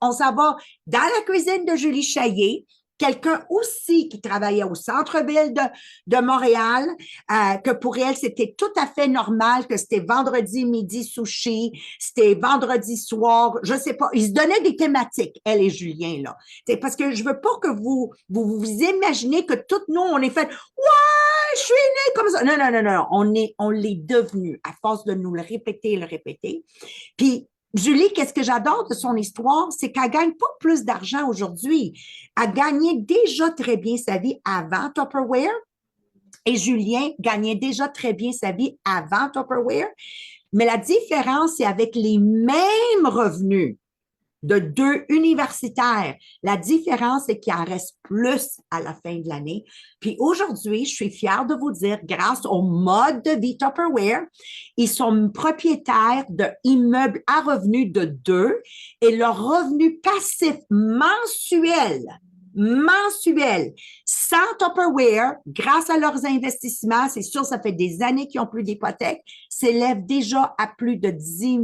On s'en va dans la cuisine de Julie Chaillé, quelqu'un aussi qui travaillait au centre-ville de Montréal, que pour elle, c'était tout à fait normal que c'était vendredi midi sushi, c'était vendredi soir, je sais pas. Ils se donnaient des thématiques, elle et Julien, là. C'est parce que je veux pas que vous imaginez que toutes nous, on est fait, ouais, je suis née comme ça. Non, non, non, non, on l'est devenu à force de nous le répéter, le répéter. Puis, Julie, qu'est-ce que j'adore de son histoire, c'est qu'elle gagne pas plus d'argent aujourd'hui. Elle gagnait déjà très bien sa vie avant Tupperware et Julien gagnait déjà très bien sa vie avant Tupperware. Mais la différence, c'est avec les mêmes revenus de deux universitaires. La différence, c'est qu'il en reste plus à la fin de l'année. Puis aujourd'hui, je suis fière de vous dire, grâce au mode de vie Tupperware, ils sont propriétaires d'immeubles à revenus de deux et leur revenu passif mensuel, sans Tupperware, grâce à leurs investissements, c'est sûr, ça fait des années qu'ils n'ont plus d'hypothèque, s'élève déjà à plus de 10 000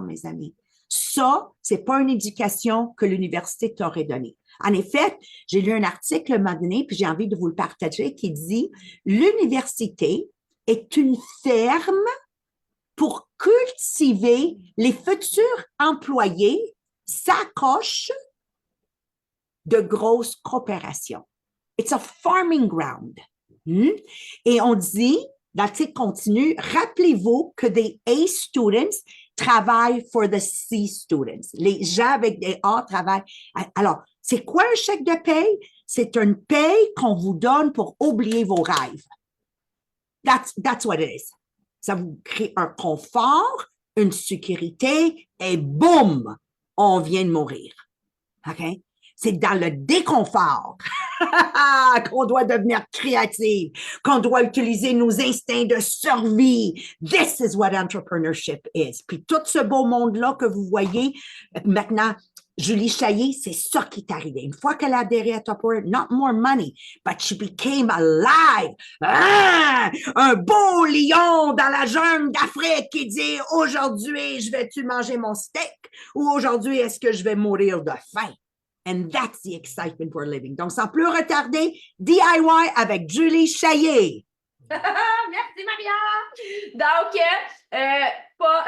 mes amis. Ça, c'est pas une éducation que l'université t'aurait donnée. En effet, j'ai lu un article un moment donné, puis j'ai envie de vous le partager, qui dit l'université est une ferme pour cultiver les futurs employés s'accrochent de grosses coopérations. It's a farming ground. Et on dit, l'article continue, rappelez-vous que des A students travaillent for the C students. Les gens avec des A travaillent. Alors, c'est quoi un chèque de paye? C'est une paye qu'on vous donne pour oublier vos rêves. That's what it is. Ça vous crée un confort, une sécurité, et boum, on vient de mourir. OK? C'est dans le déconfort qu'on doit devenir créatif, qu'on doit utiliser nos instincts de survie. This is what entrepreneurship is. Puis tout ce beau monde-là que vous voyez maintenant, Julie Chaillé, c'est ça qui est arrivé. Une fois qu'elle a adhéré à Tupperware, not more money, but she became alive. Ah! Un beau lion dans la jungle d'Afrique qui dit « Aujourd'hui, je vais-tu manger mon steak ou aujourd'hui, est-ce que je vais mourir de faim? » And that's the excitement we're living. Donc, sans plus retarder, DIY avec Julie Chaillé. Merci, Maria! Donc, pas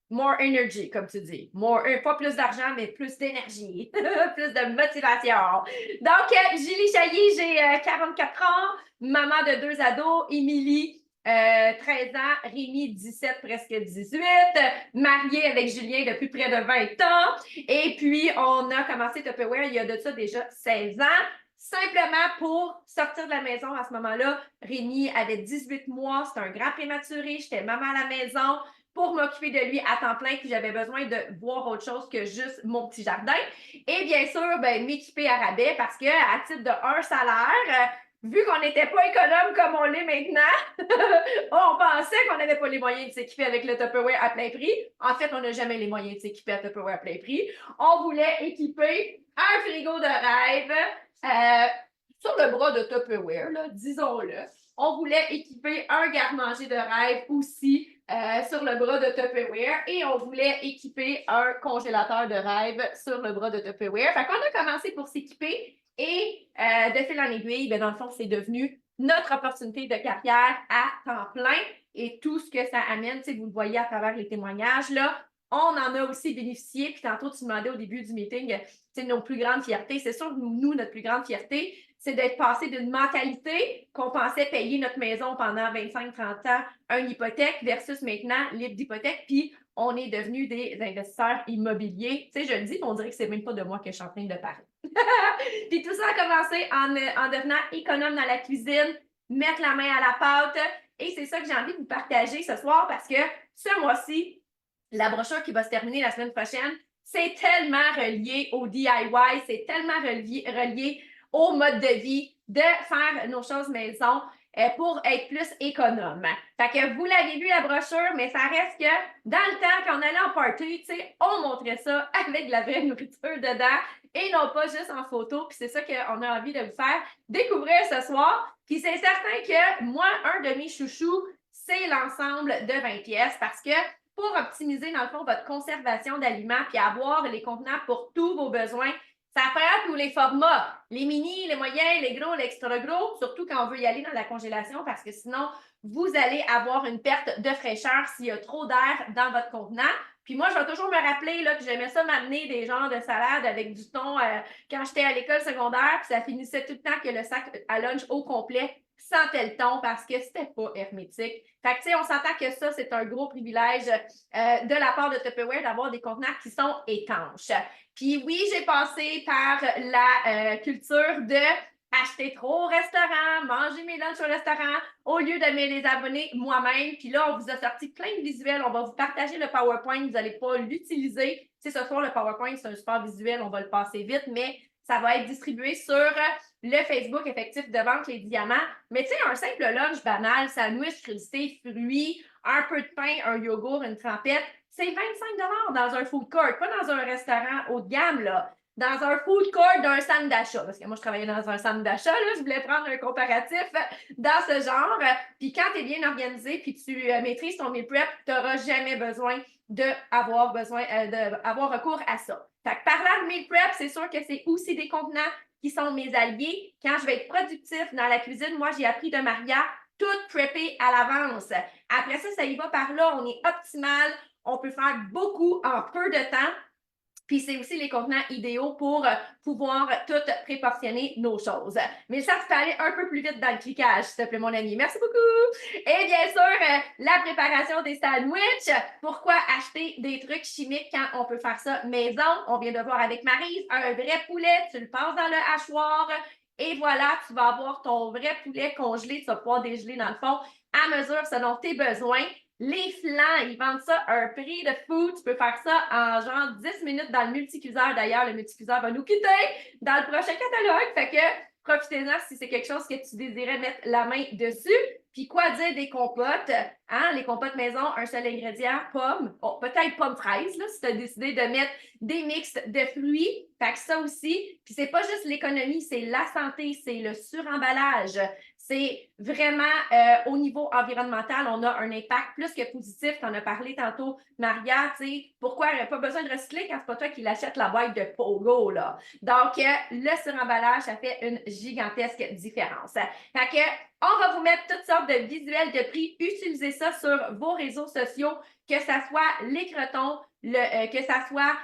more energy, comme tu dis. Pas plus d'argent, mais plus d'énergie, plus de motivation. Donc, Julie Chaillé, j'ai 44 ans, maman de 2 ados, Émilie, 13 ans, Rémi, 17, presque 18, mariée avec Julien depuis près de 20 ans. Et puis, on a commencé Tupperware il y a de ça déjà 16 ans. Simplement pour sortir de la maison à ce moment-là. Rémi avait 18 mois, c'était un grand prématuré, j'étais maman à la maison pour m'occuper de lui à temps plein, puis j'avais besoin de voir autre chose que juste mon petit jardin. Et bien sûr, m'équiper à rabais parce que à titre de un salaire, vu qu'on n'était pas économe comme on l'est maintenant, on pensait qu'on n'avait pas les moyens de s'équiper avec le Tupperware à plein prix. En fait, on n'a jamais les moyens de s'équiper à Tupperware à plein prix. On voulait équiper un frigo de rêve sur le bras de Tupperware, disons-le. On voulait équiper un garde-manger de rêve aussi sur le bras de Tupperware et on voulait équiper un congélateur de rêve sur le bras de Tupperware. Fait qu'on a commencé pour s'équiper et de fil en aiguille, dans le fond, c'est devenu notre opportunité de carrière à temps plein et tout ce que ça amène, vous le voyez à travers les témoignages, là, on en a aussi bénéficié. Puis tantôt, tu demandais au début du meeting, nos plus grandes fiertés. C'est sûr que nous, notre plus grande fierté, c'est d'être passé d'une mentalité qu'on pensait payer notre maison pendant 25-30 ans, une hypothèque, versus maintenant libre d'hypothèque. Puis on est devenus des investisseurs immobiliers. Tu sais, je le dis, on dirait que c'est même pas de moi que je suis en train de parler. Puis tout ça a commencé en devenant économe dans la cuisine, mettre la main à la pâte. Et c'est ça que j'ai envie de vous partager ce soir parce que ce mois-ci, la brochure qui va se terminer la semaine prochaine, c'est tellement relié au DIY, c'est tellement relié au mode de vie, de faire nos choses maison pour être plus économe. Fait que vous l'avez vu la brochure, mais ça reste que dans le temps, quand on allait en party, on montrait ça avec de la vraie nourriture dedans et non pas juste en photo. Puis c'est ça qu'on a envie de vous faire découvrir ce soir. Puis c'est certain que moi, un de mes chouchous, c'est l'ensemble de 20 pièces parce que pour optimiser, dans le fond, votre conservation d'aliments puis avoir les contenants pour tous vos besoins. Ça fait tous les formats, les mini, les moyens, les gros, l'extra gros, surtout quand on veut y aller dans la congélation parce que sinon, vous allez avoir une perte de fraîcheur s'il y a trop d'air dans votre contenant. Puis moi, je vais toujours me rappeler là, que j'aimais ça m'amener des genres de salades avec du thon quand j'étais à l'école secondaire, puis ça finissait tout le temps que le sac à lunch au complet sentait le thon parce que c'était pas hermétique. Fait que, tu sais, on s'entend que ça, c'est un gros privilège de la part de Tupperware d'avoir des contenants qui sont étanches. Puis oui, j'ai passé par la culture de acheter trop au restaurant, manger mes lunchs au restaurant, au lieu de me les abonner moi-même. Puis là, on vous a sorti plein de visuels. On va vous partager le PowerPoint. Vous n'allez pas l'utiliser. Tu sais, ce soir, le PowerPoint, c'est un super visuel. On va le passer vite, mais ça va être distribué sur le Facebook effectif de vente Les Diamants. Mais tu sais, un simple lunch banal, sandwich, crusté, fruits, un peu de pain, un yogourt, une trempette, c'est 25 $ dans un food court, pas dans un restaurant haut de gamme, là. Dans un food court d'un centre d'achat. Parce que moi, je travaillais dans un centre d'achat, là, je voulais prendre un comparatif dans ce genre. Puis quand tu es bien organisé puis tu maîtrises ton meal prep, tu n'auras jamais besoin d'avoir recours à ça. Fait que parlant de meal prep, c'est sûr que c'est aussi des contenants qui sont mes alliés. Quand je vais être productif dans la cuisine, moi, j'ai appris de Maria tout prepper à l'avance. Après ça, ça y va par là. On est optimal. On peut faire beaucoup en peu de temps. Puis c'est aussi les contenants idéaux pour pouvoir tout préportionner nos choses. Mais ça, tu peux aller un peu plus vite dans le cliquage, s'il te plaît, mon ami. Merci beaucoup! Et bien sûr, la préparation des sandwichs. Pourquoi acheter des trucs chimiques quand on peut faire ça maison? On vient de voir avec Maryse, un vrai poulet, tu le passes dans le hachoir. Et voilà, tu vas avoir ton vrai poulet congelé. Tu vas pouvoir dégeler dans le fond à mesure selon tes besoins. Les flancs, ils vendent ça à un prix de fou. Tu peux faire ça en genre 10 minutes dans le multicuiseur. D'ailleurs, le multicuiseur va nous quitter dans le prochain catalogue. Fait que profitez-en si c'est quelque chose que tu désirais mettre la main dessus. Puis quoi dire des compotes? Hein? Les compotes maison, un seul ingrédient, pommes. Oh, peut-être pommes fraises, là, si tu as décidé de mettre des mix de fruits. Fait que ça aussi. Puis c'est pas juste l'économie, c'est la santé, c'est le suremballage. C'est vraiment au niveau environnemental, on a un impact plus que positif. Tu en as parlé tantôt, Maria, tu sais, pourquoi il n'y a pas besoin de recycler quand c'est pas toi qui l'achètes la boîte de Pogo, là. Donc, le suremballage, ça fait une gigantesque différence. Fait que, on va vous mettre toutes sortes de visuels de prix. Utilisez ça sur vos réseaux sociaux, que ça soit les crotons, que ça soit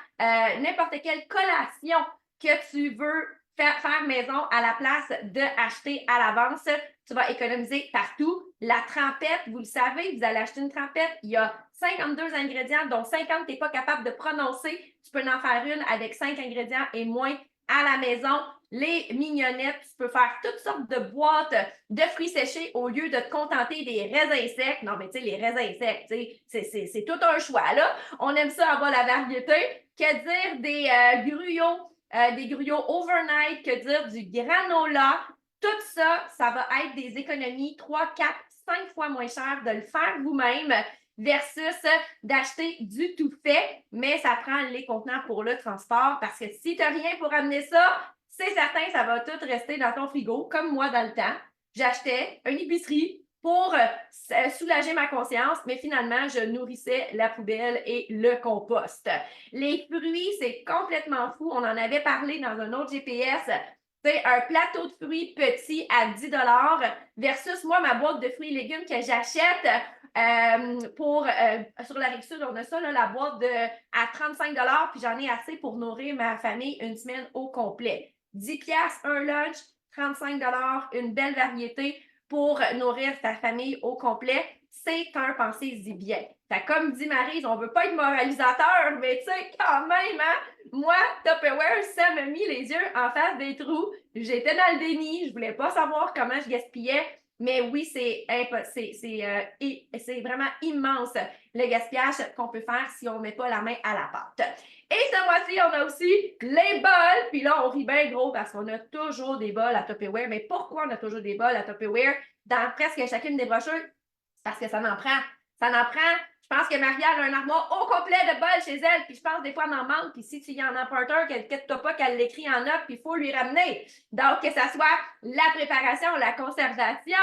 n'importe quelle collation que tu veux faire maison à la place d'acheter à l'avance. Tu vas économiser partout. La trempette, vous le savez, vous allez acheter une trempette, il y a 52 ingrédients, dont 50 tu n'es pas capable de prononcer. Tu peux en faire une avec 5 ingrédients et moins à la maison. Les mignonnettes, tu peux faire toutes sortes de boîtes de fruits séchés au lieu de te contenter des raisins secs. Non, mais tu sais, les raisins secs, c'est tout un choix, là. On aime ça avoir la variété. Que dire des gruyos overnight, que dire du granola. Tout ça, ça va être des économies 3, 4, 5 fois moins cher de le faire vous-même versus d'acheter du tout fait, mais ça prend les contenants pour le transport parce que si tu n'as rien pour amener ça, c'est certain, ça va tout rester dans ton frigo, comme moi dans le temps. J'achetais une épicerie pour soulager ma conscience, mais finalement, je nourrissais la poubelle et le compost. Les fruits, c'est complètement fou. On en avait parlé dans un autre GPS. C'est un plateau de fruits petit à 10 $ versus moi, ma boîte de fruits et légumes que j'achète sur la Rive-Sud, on a ça, là, la boîte à 35 $, puis j'en ai assez pour nourrir ma famille une semaine au complet. 10 $, un lunch, 35 $, une belle variété pour nourrir ta famille au complet. C'est un pensez-y bien. Fait comme dit Maryse, on ne veut pas être moralisateur, mais tu sais, quand même, hein? Moi, Tupperware, ça m'a mis les yeux en face des trous. J'étais dans le déni, je ne voulais pas savoir comment je gaspillais. Mais oui, c'est vraiment immense le gaspillage qu'on peut faire si on ne met pas la main à la pâte. Et ce mois-ci, on a aussi les bols. Puis là, on rit bien gros parce qu'on a toujours des bols à Tupperware. Mais pourquoi on a toujours des bols à Tupperware dans presque chacune des brochures? Parce que ça en prend. Ça en prend. Je pense que Maria a un armoire au complet de bols chez elle, puis je pense des fois elle en manque, puis si tu y en empruntes un, qu'inquiète-toi pas qu'elle l'écrit en note, puis il faut lui ramener. Donc, que ça soit la préparation, la conservation,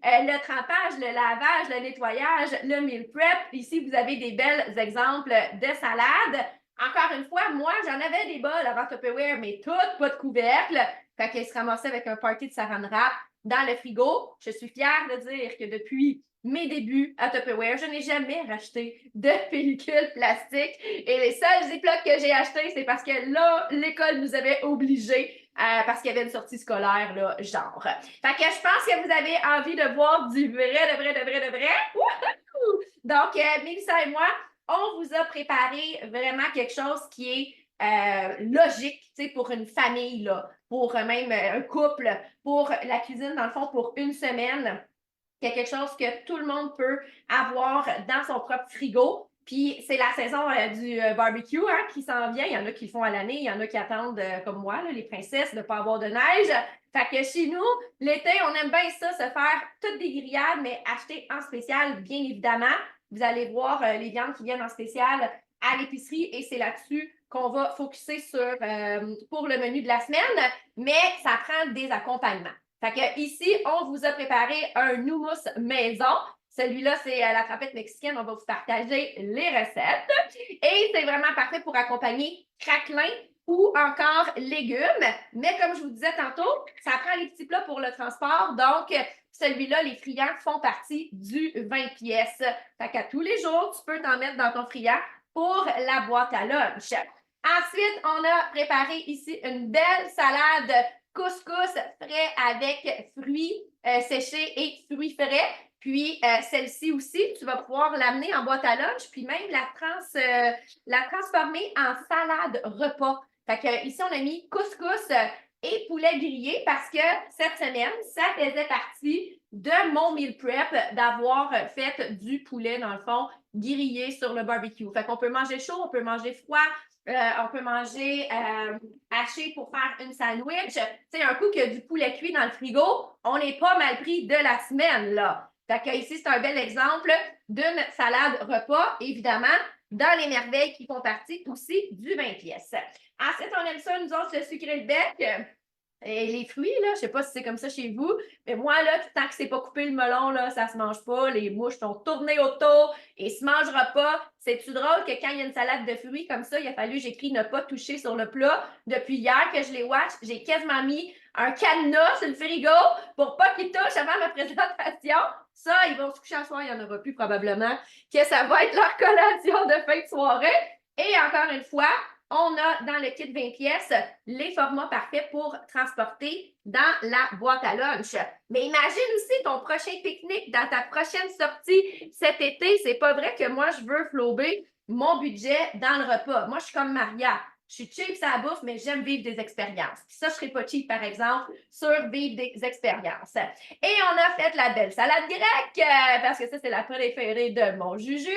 le trempage, le lavage, le nettoyage, le meal prep. Ici, vous avez des bels exemples de salades. Encore une fois, moi, j'en avais des bols avant Tupperware, mais toutes pas de couvercle. Fait qu'elle se ramassait avec un party de saran wrap dans le frigo. Je suis fière de dire que depuis mes débuts à Tupperware, je n'ai jamais racheté de pellicule plastique. Et les seuls ziplocs que j'ai achetés, c'est parce que là, l'école nous avait obligés parce qu'il y avait une sortie scolaire, là, genre. Fait que je pense que vous avez envie de voir du vrai, de vrai. Wouhou! Donc, Mélissa et moi, on vous a préparé vraiment quelque chose qui est logique, tu sais, pour une famille, là, pour même un couple, pour la cuisine, dans le fond, pour une semaine. Il y a quelque chose que tout le monde peut avoir dans son propre frigo. Puis c'est la saison du barbecue hein, qui s'en vient. Il y en a qui le font à l'année, il y en a qui attendent, comme moi, là, les princesses, de ne pas avoir de neige. Fait que chez nous, l'été, on aime bien ça, se faire toutes des grillades, mais acheter en spécial, bien évidemment. Vous allez voir les viandes qui viennent en spécial à l'épicerie et c'est là-dessus qu'on va focuser sur pour le menu de la semaine, mais ça prend des accompagnements. Fait que ici, on vous a préparé un houmous maison. Celui-là, c'est la trempette mexicaine. On va vous partager les recettes. Et c'est vraiment parfait pour accompagner craquelin ou encore légumes. Mais comme je vous disais tantôt, ça prend les petits plats pour le transport. Donc, celui-là, les friands font partie du 20 pièces. Fait qu'à tous les jours, tu peux t'en mettre dans ton friand pour la boîte à lunch. Ensuite, on a préparé ici une belle salade couscous frais avec fruits séchés et fruits frais. Puis, celle-ci aussi, tu vas pouvoir l'amener en boîte à lunch, puis même la transformer en salade repas. Fait que ici, on a mis couscous et poulet grillé parce que cette semaine, ça faisait partie de mon meal prep d'avoir fait du poulet, dans le fond, grillé sur le barbecue. Fait qu'on peut manger chaud, on peut manger froid, on peut manger haché pour faire une sandwich. Tu sais, un coup qu'il y a du poulet cuit dans le frigo, on n'est pas mal pris de la semaine, là. Fait que ici, c'est un bel exemple d'une salade repas, évidemment, dans les merveilles qui font partie aussi du 20 pièces. Ensuite, on aime ça, nous autres, le sucré le bec. Et les fruits, là, je ne sais pas si c'est comme ça chez vous, mais moi, là, tant que c'est pas coupé le melon, là, ça se mange pas. Les mouches sont tournées autour et se mangera pas. C'est-tu drôle que quand il y a une salade de fruits comme ça, il a fallu, j'écris ne pas toucher sur le plat. Depuis hier que je les watch, j'ai quasiment mis un cadenas sur le frigo pour pas qu'ils touchent avant ma présentation. Ça, ils vont se coucher à soir, il n'y en aura plus probablement, que ça va être leur collation de fin de soirée. Et encore une fois, on a dans le kit 20 pièces les formats parfaits pour transporter dans la boîte à lunch. Mais imagine aussi ton prochain pique-nique dans ta prochaine sortie cet été. C'est pas vrai que moi, je veux flouber mon budget dans le repas. Moi, je suis comme Maria. Je suis cheap ça bouffe, mais j'aime vivre des expériences. Puis ça, je ne serais pas cheap, par exemple, sur vivre des expériences. Et on a fait la belle salade grecque, parce que ça, c'est la préférée de mon Juju.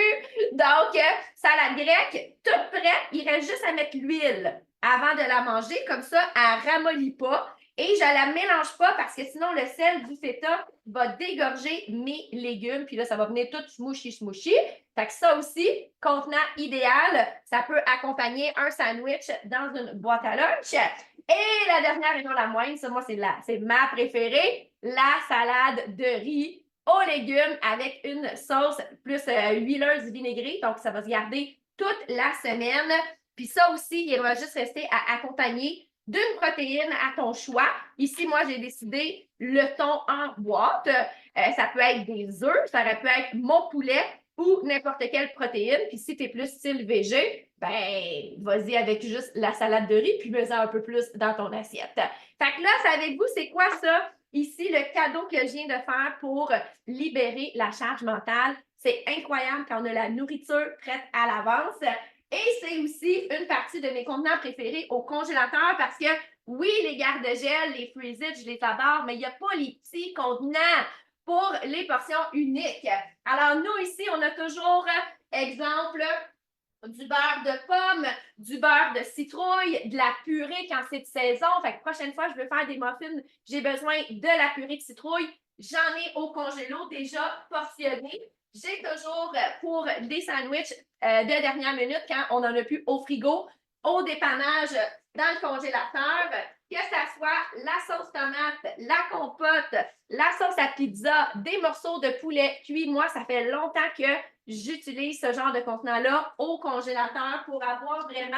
Donc, salade grecque, toute prête. Il reste juste à mettre l'huile avant de la manger. Comme ça, elle ne ramollit pas. Et je ne la mélange pas parce que sinon, le sel du feta va dégorger mes légumes. Puis là, ça va venir tout smooshy. Fait que ça aussi, contenant idéal, ça peut accompagner un sandwich dans une boîte à lunch. Et la dernière et non la moindre, ça, moi, c'est ma préférée, la salade de riz aux légumes avec une sauce plus huileuse vinaigrée. Donc, ça va se garder toute la semaine. Puis ça aussi, il va juste rester à accompagner d'une protéine à ton choix. Ici, moi, j'ai décidé le thon en boîte. Ça peut être des œufs, ça peut être mon poulet ou n'importe quelle protéine. Puis si tu es plus style végé, ben, vas-y avec juste la salade de riz, puis mets-en un peu plus dans ton assiette. Fait que là, savez-vous, c'est quoi ça? Ici, le cadeau que je viens de faire pour libérer la charge mentale. C'est incroyable quand on a la nourriture prête à l'avance. Et c'est aussi une partie de mes contenants préférés au congélateur parce que, oui, les garde-gel, les freeze-it, je les adore, mais il n'y a pas les petits contenants pour les portions uniques. Alors, nous, ici, on a toujours, exemple, du beurre de pomme, du beurre de citrouille, de la purée quand c'est de saison. Fait que prochaine fois, je veux faire des muffins, j'ai besoin de la purée de citrouille. J'en ai au congélo déjà portionné. j'ai toujours pour des sandwichs de dernière minute quand on n'en a plus au frigo, au dépannage, dans le congélateur, que ça soit la sauce tomate, la compote, la sauce à pizza, des morceaux de poulet cuit. Moi, ça fait longtemps que j'utilise ce genre de contenant-là au congélateur pour avoir vraiment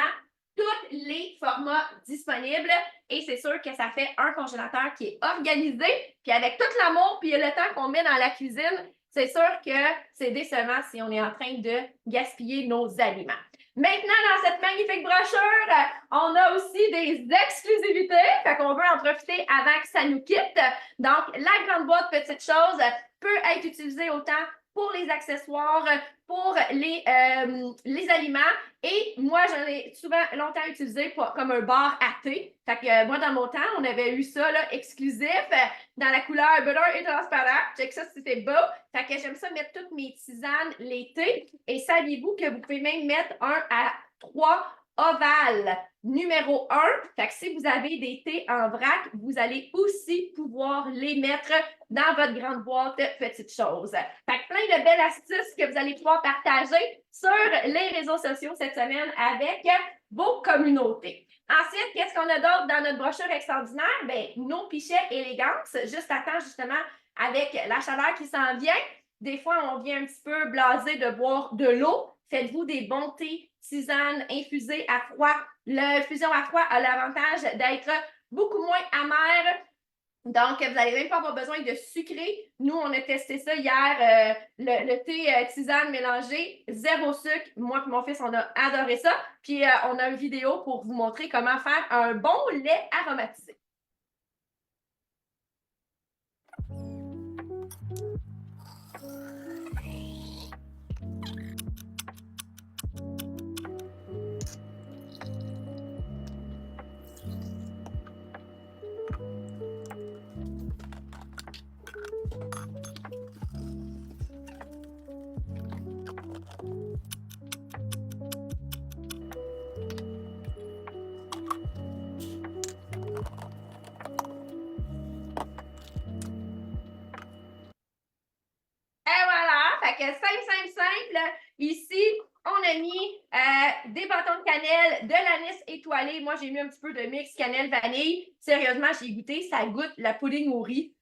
tous les formats disponibles. Et c'est sûr que ça fait un congélateur qui est organisé. Puis avec tout l'amour puis le temps qu'on met dans la cuisine, c'est sûr que c'est décevant si on est en train de gaspiller nos aliments. Maintenant, dans cette magnifique brochure, on a aussi des exclusivités. Fait qu'on veut en profiter avant que ça nous quitte. Donc, la grande boîte Petite Chose peut être utilisée autant pour les accessoires, pour les aliments. Et moi, j'en ai souvent longtemps utilisé comme un bar à thé. Fait que moi, dans mon temps, on avait eu ça là, exclusif dans la couleur brun et transparent. Check ça, c'était beau. Fait que j'aime ça mettre toutes mes tisanes l'été. Et saviez-vous que vous pouvez même mettre un à 3 ovales. Numéro 1, fait que si vous avez des thés en vrac, vous allez aussi pouvoir les mettre dans votre grande boîte Petite Chose. Fait que plein de belles astuces que vous allez pouvoir partager sur les réseaux sociaux cette semaine avec vos communautés. Ensuite, qu'est-ce qu'on a d'autre dans notre brochure extraordinaire? Bien, nos pichets élégance, juste à temps justement avec la chaleur qui s'en vient. Des fois, on vient un petit peu blasé de boire de l'eau. Faites-vous des bons thés, tisanes infusées à froid. L'infusion à froid a l'avantage d'être beaucoup moins amère. Donc, vous n'allez même pas avoir besoin de sucrer. Nous, on a testé ça hier, le thé tisane mélangé, zéro sucre. Moi et mon fils, on a adoré ça. Puis, on a une vidéo pour vous montrer comment faire un bon lait aromatisé. Et voilà, fait que simple. Ici, on a mis des bâtons de cannelle, de l'anis étoilé. Moi, j'ai mis un petit peu de mix cannelle-vanille. Sérieusement, j'ai goûté, ça goûte la pudding au riz.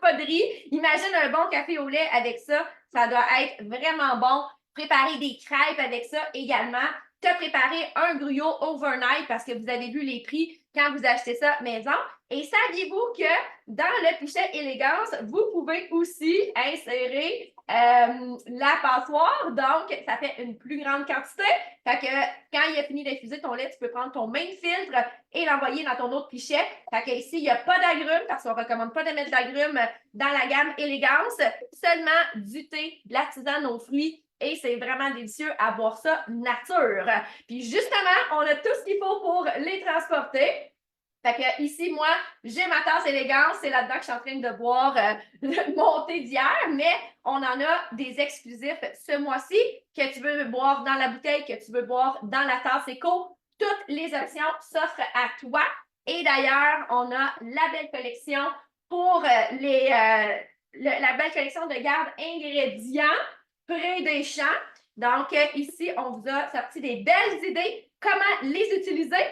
Pas de riz. Imagine un bon café au lait avec ça. Ça doit être vraiment bon. Préparer des crêpes avec ça également. Te préparer un gruyot overnight parce que vous avez vu les prix quand vous achetez ça maison. Et saviez-vous que dans le pichet élégance, vous pouvez aussi insérer la passoire. Donc, ça fait une plus grande quantité. Fait que quand il a fini d'infuser ton lait, tu peux prendre ton même filtre et l'envoyer dans ton autre pichet. Fait que ici, il n'y a pas d'agrumes parce qu'on ne recommande pas de mettre d'agrumes dans la gamme élégance. Seulement du thé, de la tisane aux fruits. Et c'est vraiment délicieux à boire ça nature. Puis justement, on a tout ce qu'il faut pour les transporter. Fait que ici, moi, j'ai ma tasse élégance. C'est là-dedans que je suis en train de boire mon thé d'hier, mais on en a des exclusifs ce mois-ci que tu veux boire dans la bouteille, que tu veux boire dans la tasse éco. Toutes les options s'offrent à toi. Et d'ailleurs, on a la belle collection pour la belle collection de garde ingrédients près des champs. Donc, ici, on vous a sorti des belles idées, comment les utiliser.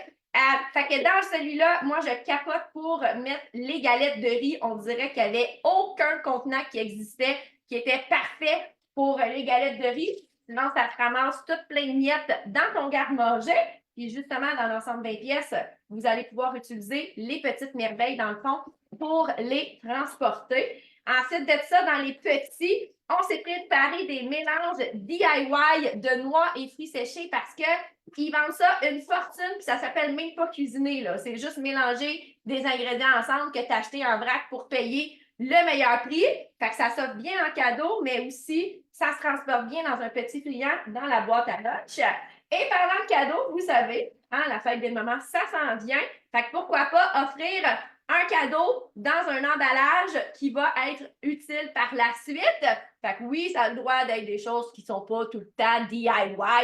Fait que dans celui-là, moi, je capote pour mettre les galettes de riz. On dirait qu'il n'y avait aucun contenant qui existait qui était parfait pour les galettes de riz. Sinon, ça te ramasse tout plein de miettes dans ton garde-manger. Puis justement, dans l'ensemble 20 pièces, vous allez pouvoir utiliser les petites merveilles, dans le fond, pour les transporter. Ensuite de ça, dans les petits, on s'est préparé des mélanges DIY de noix et fruits séchés parce qu'ils vendent ça une fortune, puis ça s'appelle même pas cuisiner, là. C'est juste mélanger des ingrédients ensemble que tu as acheté un vrac pour payer le meilleur prix. Fait que ça s'offre bien en cadeau, mais aussi, ça se transporte bien dans un petit friand dans la boîte à lunch. Et parlant de cadeaux, vous savez, hein, la fête des mamans, ça s'en vient. Fait que pourquoi pas offrir un cadeau dans un emballage qui va être utile par la suite. Fait que oui, ça a le droit d'être des choses qui ne sont pas tout le temps DIY.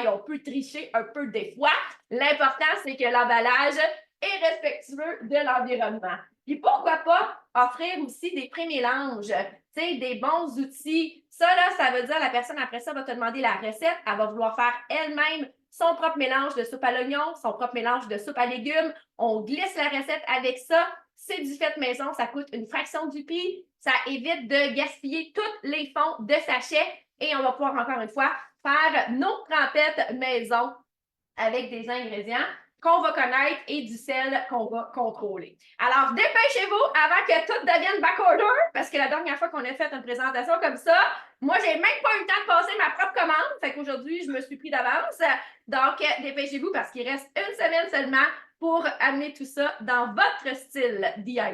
On peut tricher un peu des fois. L'important, c'est que l'emballage et respectueux de l'environnement. Puis pourquoi pas offrir aussi des pré-mélanges, tu sais, des bons outils. Ça, là, ça veut dire la personne après ça va te demander la recette, elle va vouloir faire elle-même son propre mélange de soupe à l'oignon, son propre mélange de soupe à légumes. On glisse la recette avec ça. C'est du fait maison, ça coûte une fraction du prix. Ça évite de gaspiller tous les fonds de sachet et on va pouvoir, encore une fois, faire nos trempettes maison avec des ingrédients qu'on va connaître et du sel qu'on va contrôler. Alors, dépêchez-vous avant que tout devienne backorder, parce que la dernière fois qu'on a fait une présentation comme ça, moi, j'ai même pas eu le temps de passer ma propre commande. Fait qu'aujourd'hui, je me suis pris d'avance. Donc, dépêchez-vous parce qu'il reste une semaine seulement pour amener tout ça dans votre style DIY.